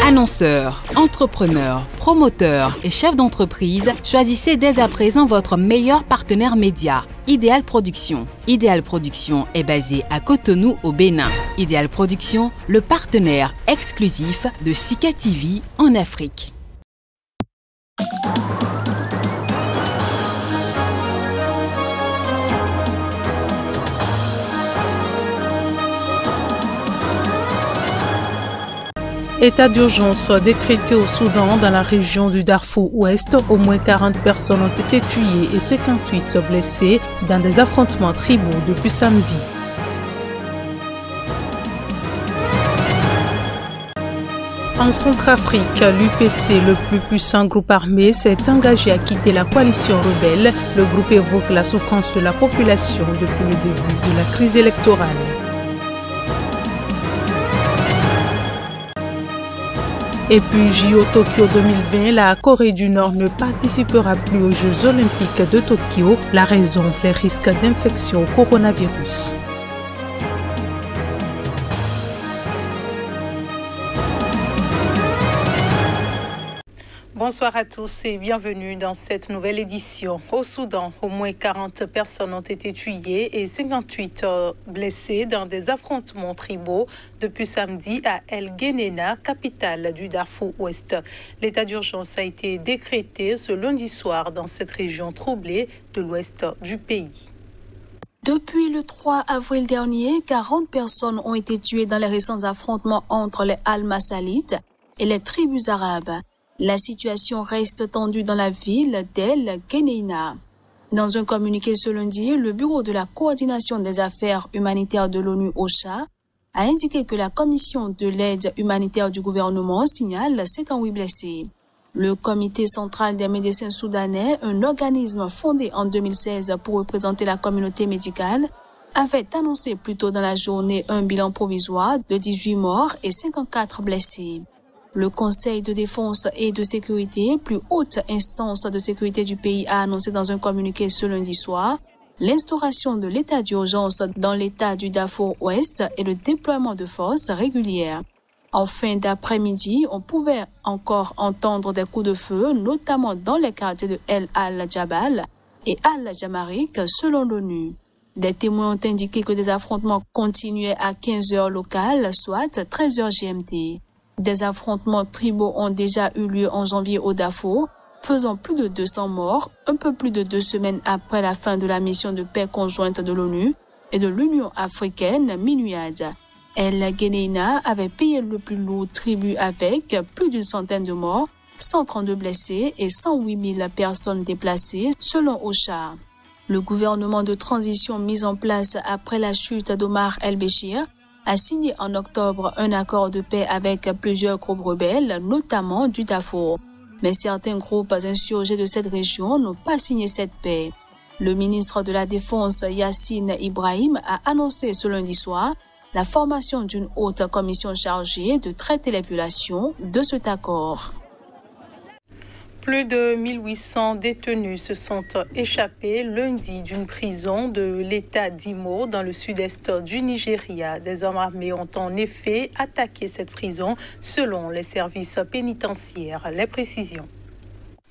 Annonceurs, entrepreneurs, promoteurs et chefs d'entreprise, choisissez dès à présent votre meilleur partenaire média, Ideal Production. Ideal Production est basé à Cotonou au Bénin. Ideal Production, le partenaire exclusif de Sika TV en Afrique. État d'urgence décrété au Soudan dans la région du Darfour Ouest. Au moins 40 personnes ont été tuées et 58 blessées dans des affrontements tribaux depuis samedi. En Centrafrique, l'UPC, le plus puissant groupe armé, s'est engagé à quitter la coalition rebelle. Le groupe évoque la souffrance de la population depuis le début de la crise électorale. Et puis JO Tokyo 2020, la Corée du Nord ne participera plus aux Jeux Olympiques de Tokyo. La raison, les risques d'infection au coronavirus. Bonsoir à tous et bienvenue dans cette nouvelle édition. Au Soudan, au moins 40 personnes ont été tuées et 58 blessées dans des affrontements tribaux depuis samedi à El Geneina, capitale du Darfour Ouest. L'état d'urgence a été décrété ce lundi soir dans cette région troublée de l'ouest du pays. Depuis le 3 avril dernier, 40 personnes ont été tuées dans les récents affrontements entre les Al-Massalites et les tribus arabes. La situation reste tendue dans la ville d'El Geneina. Dans un communiqué ce lundi, le Bureau de la coordination des affaires humanitaires de l'ONU OCHA a indiqué que la commission de l'aide humanitaire du gouvernement signale 58 blessés. Le Comité central des médecins soudanais, un organisme fondé en 2016 pour représenter la communauté médicale, avait annoncé plus tôt dans la journée un bilan provisoire de 18 morts et 54 blessés. Le Conseil de défense et de sécurité, plus haute instance de sécurité du pays, a annoncé dans un communiqué ce lundi soir l'instauration de l'état d'urgence dans l'état du Darfour Ouest et le déploiement de forces régulières. En fin d'après-midi, on pouvait encore entendre des coups de feu, notamment dans les quartiers de El Al-Jabal et Al-Jamarik, selon l'ONU. Des témoins ont indiqué que des affrontements continuaient à 15 heures locales, soit 13 heures GMT. Des affrontements tribaux ont déjà eu lieu en janvier au Darfour, faisant plus de 200 morts, un peu plus de 2 semaines après la fin de la mission de paix conjointe de l'ONU et de l'Union africaine, MINUAD. El Geneina avait payé le plus lourd tribut avec plus d'une centaine de morts, 132 blessés et 108 000 personnes déplacées, selon OCHA. Le gouvernement de transition mis en place après la chute d'Omar el-Béchir a signé en octobre un accord de paix avec plusieurs groupes rebelles, notamment du Darfour. Mais certains groupes insurgés de cette région n'ont pas signé cette paix. Le ministre de la Défense, Yassine Ibrahim, a annoncé ce lundi soir la formation d'une haute commission chargée de traiter les violations de cet accord. Plus de 1800 détenus se sont échappés lundi d'une prison de l'État d'Imo dans le sud-est du Nigeria. Des hommes armés ont en effet attaqué cette prison selon les services pénitentiaires. Les précisions.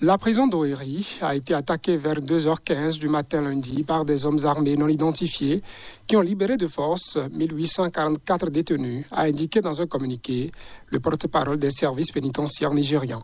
La prison d'Oeri a été attaquée vers 2h15 du matin lundi par des hommes armés non identifiés qui ont libéré de force 1844 détenus, a indiqué dans un communiqué le porte-parole des services pénitentiaires nigérians.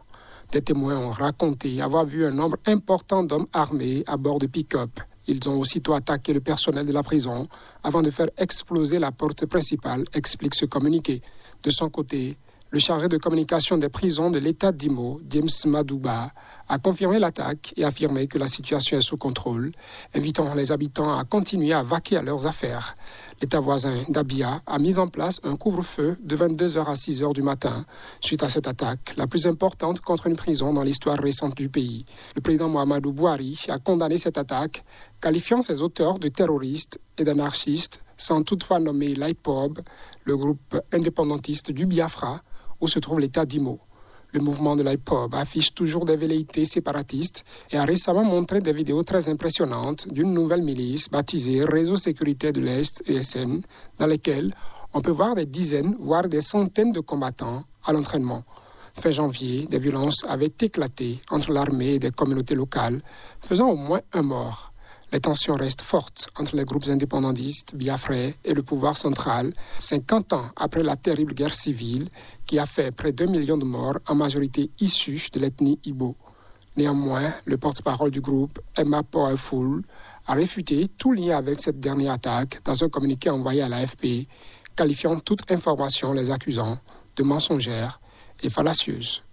Des témoins ont raconté avoir vu un nombre important d'hommes armés à bord de pick-up. Ils ont aussitôt attaqué le personnel de la prison avant de faire exploser la porte principale, explique ce communiqué. De son côté, le chargé de communication des prisons de l'État d'Imo, James Madouba, a confirmé l'attaque et affirmé que la situation est sous contrôle, invitant les habitants à continuer à vaquer à leurs affaires. L'État voisin d'Abia a mis en place un couvre-feu de 22h à 6h du matin suite à cette attaque, la plus importante contre une prison dans l'histoire récente du pays. Le président Muhammadu Buhari a condamné cette attaque, qualifiant ses auteurs de terroristes et d'anarchistes, sans toutefois nommer l'IPOB, le groupe indépendantiste du Biafra, où se trouve l'État d'Imo. Le mouvement de l'IPOB affiche toujours des velléités séparatistes et a récemment montré des vidéos très impressionnantes d'une nouvelle milice baptisée Réseau Sécurité de l'Est, ESN, dans lesquelles on peut voir des dizaines, voire des centaines de combattants à l'entraînement. Fin janvier, des violences avaient éclaté entre l'armée et des communautés locales, faisant au moins un mort. Les tensions restent fortes entre les groupes indépendantistes biafrais et le pouvoir central, 50 ans après la terrible guerre civile qui a fait près d'1 million de morts, en majorité issus de l'ethnie Igbo. Néanmoins, le porte-parole du groupe, Emma Powerful, a réfuté tout lien avec cette dernière attaque dans un communiqué envoyé à l'AFP, qualifiant toute information les accusant de mensongères et fallacieuses.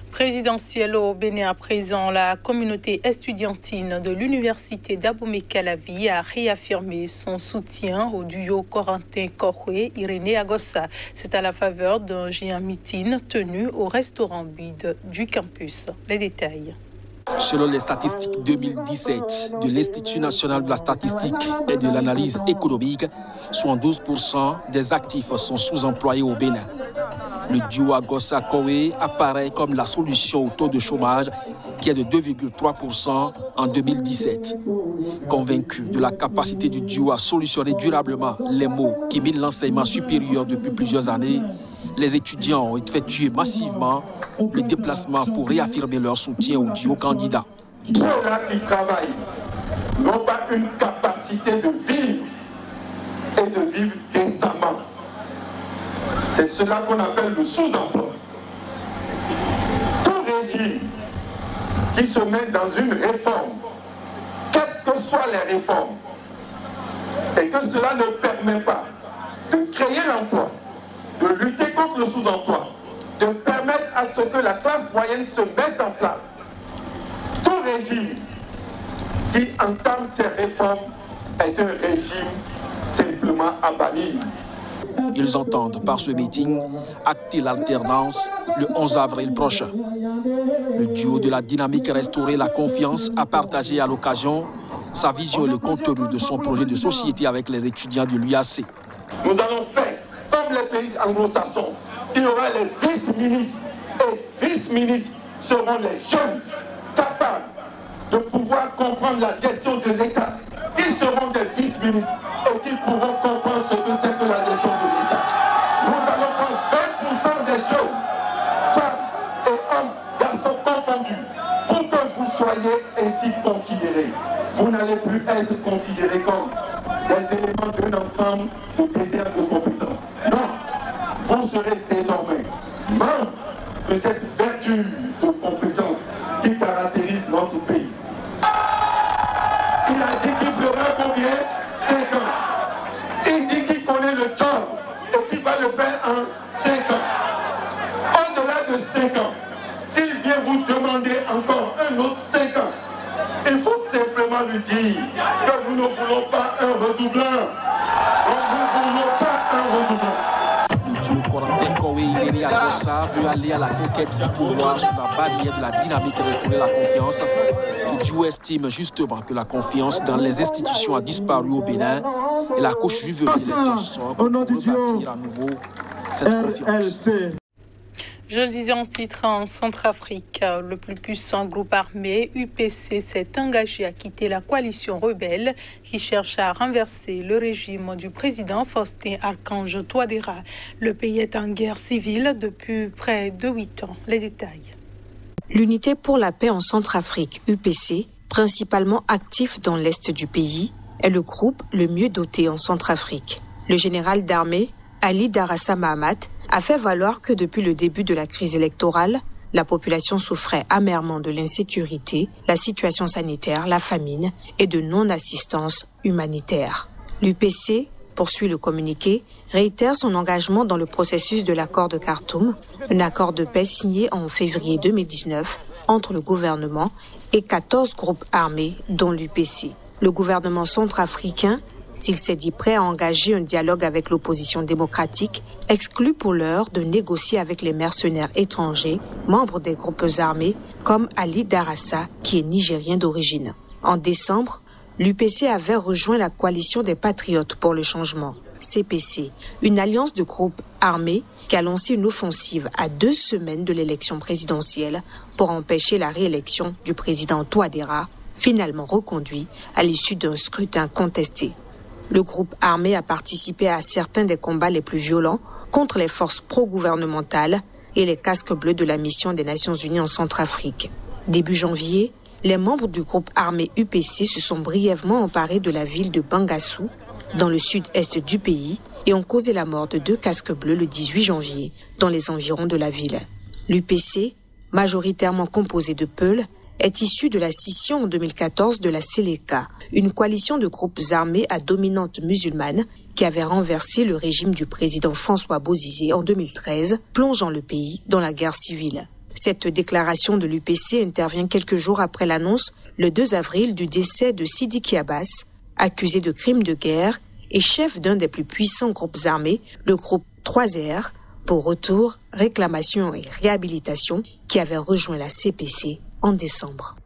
Présidentielle au Bénin à présent, la communauté estudiantine de l'université d'Abomey-Calavi a réaffirmé son soutien au duo Corentin-Korwe-Irénée Agossa. C'est à la faveur d'un géant meeting tenu au restaurant Bide du campus. Les détails. Selon les statistiques 2017 de l'Institut national de la statistique et de l'analyse économique, 72% des actifs sont sous-employés au Bénin. Le duo Agossa-Korwe apparaît comme la solution au taux de chômage qui est de 2,3% en 2017. Convaincu de la capacité du duo à solutionner durablement les maux qui minent l'enseignement supérieur depuis plusieurs années, les étudiants ont effectué massivement le déplacement pour réaffirmer leur soutien au duo candidat. Ceux-là qui travaillent n'ont pas une capacité de vivre et de vivre décemment. C'est cela qu'on appelle le sous-emploi. Tout régime qui se met dans une réforme, quelles que soient les réformes, et que cela ne permet pas de créer l'emploi, de lutter contre le sous-emploi, de permettre à ce que la classe moyenne se mette en place. Tout régime qui entame ces réformes est un régime simplement à bannir. Ils entendent par ce meeting acter l'alternance le 11 avril prochain. Le duo de la dynamique Restaurer la confiance a partagé à l'occasion sa vision et le contenu de son projet de société avec les étudiants de l'UAC. Nous allons faire comme les pays anglo-saxons. Il y aura les vice-ministres et vice-ministres seront les jeunes capables de pouvoir comprendre la gestion de l'État. Ils seront des vice-ministres et qu'ils pourront comprendre ce que c'est que la gestion de l'État. Nous allons prendre 20% des jeunes, femmes et hommes, garçons confondus, pour que vous soyez ainsi considérés. Vous n'allez plus être considérés comme des éléments d'un ensemble de désert de compétences. Non, vous serez désormais membres de cette vertu de compétences qui caractérise notre pays. Il a dit qu'il fera combien? 5 ans. Il dit qu'il connaît le job et qu'il va le faire en 5 ans. Au-delà de 5 ans, s'il vient vous demander encore un autre 5 ans, il faut simplement lui dire que nous ne voulons pas un redoublant. Nous ne voulons pas un redoublant. Le duo Corentin-Korwe-Irénée Agossa veut aller à la conquête du pouvoir sur la barrière de la dynamique et restaurer la confiance. Le duo estime justement que la confiance dans les institutions a disparu au Bénin et la couche juvénile est un sort pour rebâtir à nouveau cette confiance. Je le disais en titre, en Centrafrique, le plus puissant groupe armé, UPC, s'est engagé à quitter la coalition rebelle qui cherche à renverser le régime du président Faustin Archange Touadéra. Le pays est en guerre civile depuis près de 8 ans. Les détails. L'Unité pour la paix en Centrafrique, UPC, principalement actif dans l'est du pays, est le groupe le mieux doté en Centrafrique. Le général d'armée, Ali Darassa Mahamat, a fait valoir que depuis le début de la crise électorale, la population souffrait amèrement de l'insécurité, la situation sanitaire, la famine et de non-assistance humanitaire. L'UPC, poursuit le communiqué, réitère son engagement dans le processus de l'accord de Khartoum, un accord de paix signé en février 2019 entre le gouvernement et 14 groupes armés, dont l'UPC. Le gouvernement centrafricain, s'il s'est dit prêt à engager un dialogue avec l'opposition démocratique, exclut pour l'heure de négocier avec les mercenaires étrangers, membres des groupes armés, comme Ali Darassa, qui est nigérien d'origine. En décembre, l'UPC avait rejoint la coalition des Patriotes pour le changement, CPC, une alliance de groupes armés qui a lancé une offensive à 2 semaines de l'élection présidentielle pour empêcher la réélection du président Touadéra, finalement reconduit à l'issue d'un scrutin contesté. Le groupe armé a participé à certains des combats les plus violents contre les forces pro-gouvernementales et les casques bleus de la mission des Nations Unies en Centrafrique. Début janvier, les membres du groupe armé UPC se sont brièvement emparés de la ville de Bangassou, dans le sud-est du pays, et ont causé la mort de 2 casques bleus le 18 janvier, dans les environs de la ville. L'UPC, majoritairement composé de Peuls, est issu de la scission en 2014 de la Seleka, une coalition de groupes armés à dominante musulmane qui avait renversé le régime du président François Bozizé en 2013, plongeant le pays dans la guerre civile. Cette déclaration de l'UPC intervient quelques jours après l'annonce, le 2 avril, du décès de Sidiki Abbas, accusé de crimes de guerre et chef d'un des plus puissants groupes armés, le groupe 3R, pour retour, réclamation et réhabilitation, qui avait rejoint la CPC en décembre.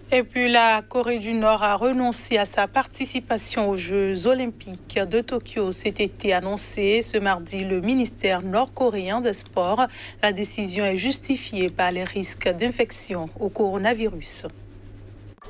Et puis la Corée du Nord a renoncé à sa participation aux Jeux olympiques de Tokyo cet été, annoncé ce mardi le ministère nord-coréen des Sports. La décision est justifiée par les risques d'infection au coronavirus.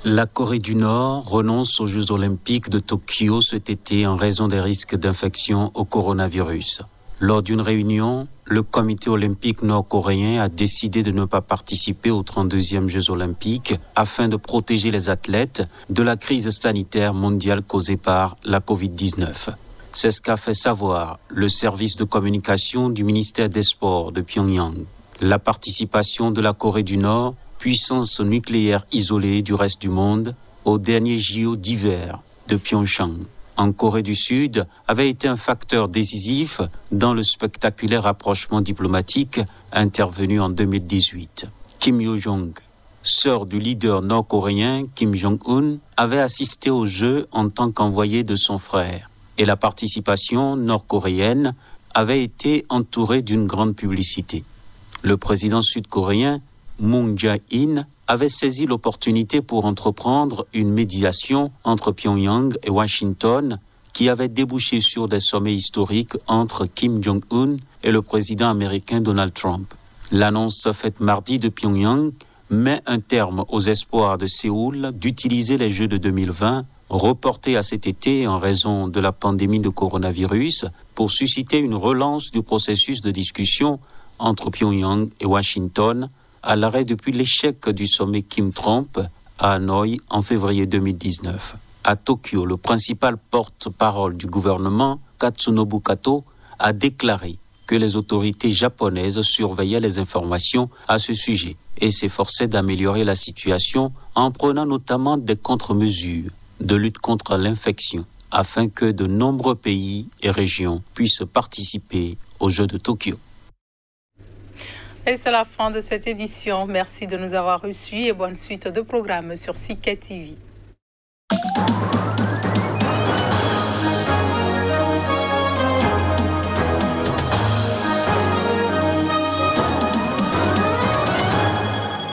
La Corée du Nord renonce aux Jeux olympiques de Tokyo cet été en raison des risques d'infection au coronavirus. Lors d'une réunion, le comité olympique nord-coréen a décidé de ne pas participer aux 32e Jeux olympiques afin de protéger les athlètes de la crise sanitaire mondiale causée par la Covid-19. C'est ce qu'a fait savoir le service de communication du ministère des Sports de Pyongyang. La participation de la Corée du Nord, puissance nucléaire isolée du reste du monde, aux derniers JO d'hiver de Pyeongchang, en Corée du Sud, avait été un facteur décisif dans le spectaculaire rapprochement diplomatique intervenu en 2018. Kim Yo-jong, sœur du leader nord-coréen Kim Jong-un, avait assisté aux Jeux en tant qu'envoyé de son frère. Et la participation nord-coréenne avait été entourée d'une grande publicité. Le président sud-coréen Moon Jae-in avait saisi l'opportunité pour entreprendre une médiation entre Pyongyang et Washington qui avait débouché sur des sommets historiques entre Kim Jong-un et le président américain Donald Trump. L'annonce faite mardi de Pyongyang met un terme aux espoirs de Séoul d'utiliser les Jeux de 2020, reportés à cet été en raison de la pandémie de coronavirus, pour susciter une relance du processus de discussion entre Pyongyang et Washington, à l'arrêt depuis l'échec du sommet Kim-Trump à Hanoï en février 2019. À Tokyo, le principal porte-parole du gouvernement, Katsunobu Kato, a déclaré que les autorités japonaises surveillaient les informations à ce sujet et s'efforçaient d'améliorer la situation en prenant notamment des contre-mesures de lutte contre l'infection afin que de nombreux pays et régions puissent participer aux Jeux de Tokyo. Et c'est la fin de cette édition. Merci de nous avoir reçus et bonne suite de programmes sur CIK TV.